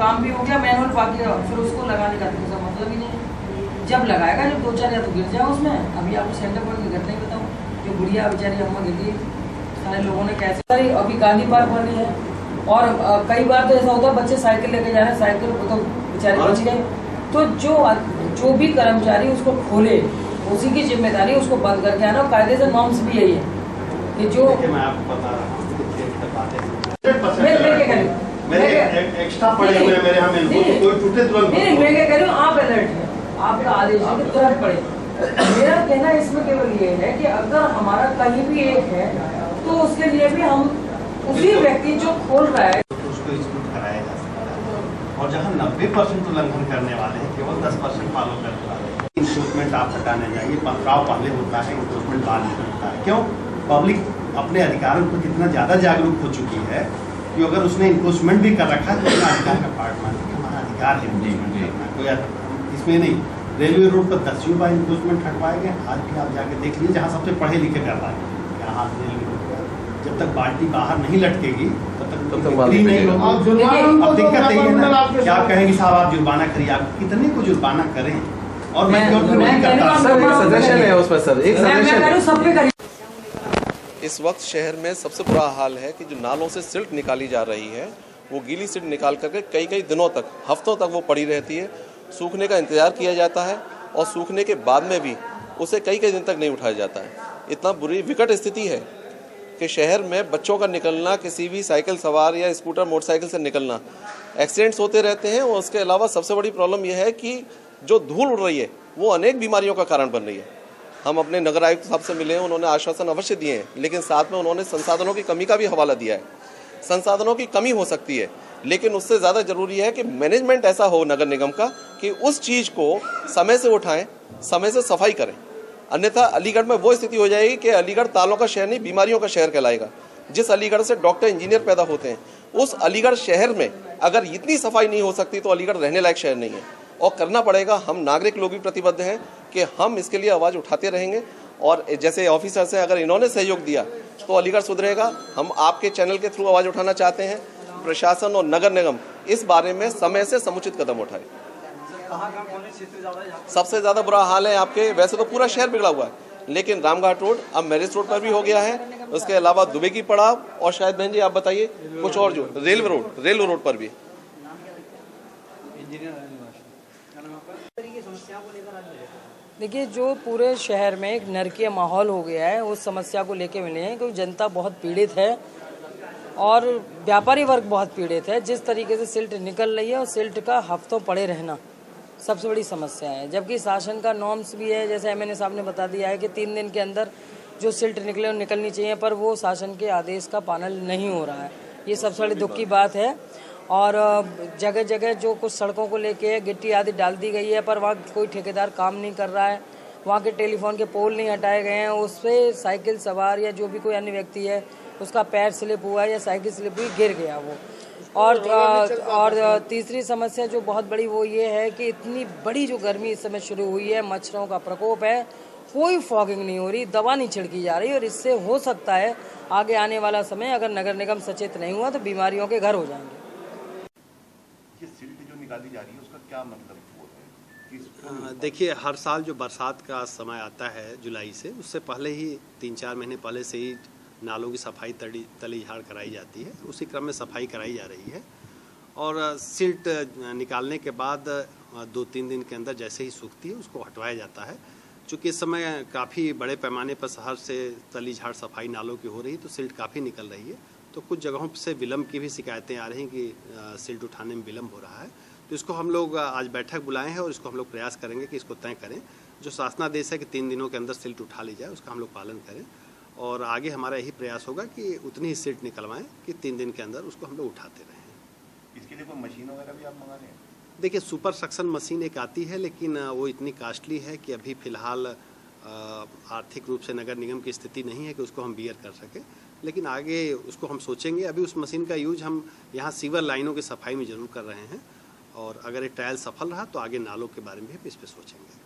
काम भी हो गया, मैनुअल बाकी फिर उसको लगाने का तो मतलब ही नहीं है। जब लगाएगा जब 2-4 या तो गिर जाए उसमें। अभी आपको सेंटर पॉइंट की घटना ही बताऊँ, जो बुढ़िया बेचारी अम्मा गिरी, सारे लोगों ने कैसे अभी गांधी पार्क वाली है। और कई बार तो ऐसा होता है बच्चे साइकिल लेके जा रहे हैं, साइकिल तो बेचारे बच गए। तो जो भी कर्मचारी उसको खोले उसी की जिम्मेदारी, उसको बंद करके आना। कायदे से नॉर्म्स भी यही है कि जो मैं आपको बता रहा हूँ एक्स्ट्रा पड़े हुए मेरे यहाँ कोई टूटे तुरंत नहीं, मैं क्या कह रही हूँ, आप अलर्ट है, आपका आदेश है कि तुरंत पड़े। मेरा कहना इसमें केवल ये है कि अगर हमारा कहीं भी एक है तो उसके लिए भी हम उसी व्यक्ति जो खोल रहा है उसको स्कूल कराया जा सकता है। और जहाँ 90% उल्लंघन करने वाले हैं, केवल 10% फॉलो करने वाले हैं, इन्फोर्समेंट आप हटाने जाइए। पथराव पहले होता है, इन्फोर्समेंट बाद में होता है। क्यों? पब्लिक अपने अधिकारों पर कितना ज़्यादा जागरूक हो चुकी है कि अगर उसने इन्फोर्समेंट भी कर रखा है तो अपना अधिकार का पार्ट मानते कि हमारा अधिकार है इन्फोर्समेंट करना। कोई इसमें नहीं। रेलवे रोड पर 10 बार इन्फोर्समेंट हटवाए गए। आज भी आप जाके देख लीजिए, जहाँ सबसे पढ़े लिखे कर रहा है यहाँ रेलवे रोड पर, जब तक बाल्टी बाहर नहीं लटकेगी तब तक नहीं होगी। अब दिक्कत यही है ना कि आप कहेंगे साहब आप जुर्माना करिए, आप कितने को जुर्माना करें? और मैं नहीं करता सर, एक सजेशन है उसमें सर, एक सजेशन। इस वक्त शहर में सबसे बुरा हाल है कि जो नालों से सिल्ट निकाली जा रही है, वो गीली सिल्ट निकाल करके कई दिनों तक, हफ्तों तक वो पड़ी रहती है। सूखने का इंतज़ार किया जाता है और सूखने के बाद में भी उसे कई दिन तक नहीं उठाया जाता है। इतना बुरी विकट स्थिति है कि शहर में बच्चों का निकलना, किसी भी साइकिल सवार या स्कूटर मोटरसाइकिल से निकलना, एक्सीडेंट्स होते रहते हैं। और उसके अलावा सबसे बड़ी प्रॉब्लम यह है कि जो धूल उड़ रही है वो अनेक बीमारियों का कारण बन रही है। हम अपने नगर आयुक्त साहब से मिले हैं, उन्होंने आश्वासन अवश्य दिए हैं, लेकिन साथ में उन्होंने संसाधनों की कमी का भी हवाला दिया है। संसाधनों की कमी हो सकती है, लेकिन उससे ज़्यादा जरूरी है कि मैनेजमेंट ऐसा हो नगर निगम का कि उस चीज़ को समय से उठाएं, समय से सफाई करें। अन्यथा अलीगढ़ में वो स्थिति हो जाएगी कि अलीगढ़ तालों का शहर नहीं, बीमारियों का शहर कहलाएगा। जिस अलीगढ़ से डॉक्टर इंजीनियर पैदा होते हैं, उस अलीगढ़ शहर में अगर इतनी सफाई नहीं हो सकती तो अलीगढ़ रहने लायक शहर नहीं है। और करना पड़ेगा। हम नागरिक लोग भी प्रतिबद्ध हैं कि हम इसके लिए आवाज़ उठाते रहेंगे। और जैसे ऑफिसर्स हैं, अगर इन्होंने सहयोग दिया तो अलीगढ़ सुधरेगा। हम आपके चैनल के थ्रू आवाज़ उठाना चाहते हैं, प्रशासन और नगर निगम इस बारे में समय से समुचित कदम उठाए। सबसे ज़्यादा बुरा हाल है आपके, वैसे तो पूरा शहर बिगड़ा हुआ है, लेकिन रामघाट रोड अब मैरिज रोड पर भी हो गया है। उसके अलावा दुबे की पड़ाव और शायद बहन जी आप बताइए कुछ और, जो रेलवे रोड पर भी। देखिए, जो पूरे शहर में एक नरकीय माहौल हो गया है, उस समस्या को लेके मिले हैं क्योंकि जनता बहुत पीड़ित है और व्यापारी वर्ग बहुत पीड़ित है। जिस तरीके से सिल्ट निकल रही है और सिल्ट का हफ्तों पड़े रहना सबसे बड़ी समस्या है। जबकि शासन का नॉर्म्स भी है, जैसे एमएनए साहब ने बता दिया है कि 3 दिन के अंदर जो सिल्ट निकले और निकलनी चाहिए, पर वो शासन के आदेश का पालन नहीं हो रहा है। ये सबसे बड़ी दुख की बात है। और जगह जगह जो कुछ सड़कों को लेके गिट्टी आदि डाल दी गई है, पर वहाँ कोई ठेकेदार काम नहीं कर रहा है। वहाँ के टेलीफोन के पोल नहीं हटाए गए हैं, उस पर साइकिल सवार या जो भी कोई अन्य व्यक्ति है उसका पैर स्लिप हुआ या साइकिल स्लिप हुई, गिर गया वो। और तीसरी समस्या जो बहुत बड़ी वो ये है कि इतनी बड़ी जो गर्मी इस समय शुरू हुई है, मच्छरों का प्रकोप है, कोई फॉगिंग नहीं हो रही, दवा नहीं छिड़की जा रही। और इससे हो सकता है आगे आने वाला समय अगर नगर निगम सचेत नहीं हुआ तो बीमारियों के घर हो जाएंगे। ये सिल्ट जो निकाली जा रही है उसका क्या मतलब है? देखिए, हर साल जो बरसात का समय आता है जुलाई से, उससे पहले ही 3-4 महीने पहले से ही नालों की सफाई तली झाड़ कराई जाती है। उसी क्रम में सफाई कराई जा रही है और सिल्ट निकालने के बाद 2-3 दिन के अंदर जैसे ही सूखती है उसको हटवाया जाता है। चूँकि इस समय काफ़ी बड़े पैमाने पर शहर से तली झाड़ सफाई नालों की हो रही है, तो सिल्ट काफ़ी निकल रही है। तो कुछ जगहों से विलम्ब की भी शिकायतें आ रही हैं कि सिल्ट उठाने में विलम्ब हो रहा है। तो इसको हम लोग आज बैठक बुलाए हैं और इसको हम लोग प्रयास करेंगे कि इसको तय करें। जो शासनादेश है कि 3 दिनों के अंदर सिल्ट उठा ली जाए, उसका हम लोग पालन करें। और आगे हमारा यही प्रयास होगा कि उतनी ही सिल्ट निकलवाएं कि 3 दिन के अंदर उसको हम लोग उठाते रहें। इसके लिए कोई मशीन वगैरह भी आप मंगा रहे हैं? देखिए, सुपर सक्शन मशीन एक आती है, लेकिन वो इतनी कास्टली है कि अभी फ़िलहाल आर्थिक रूप से नगर निगम की स्थिति नहीं है कि उसको हम बियर कर सकें। लेकिन आगे उसको हम सोचेंगे। अभी उस मशीन का यूज हम यहाँ सीवर लाइनों की सफाई में ज़रूर कर रहे हैं और अगर ये ट्रायल सफल रहा तो आगे नालों के बारे में भी इस पर सोचेंगे।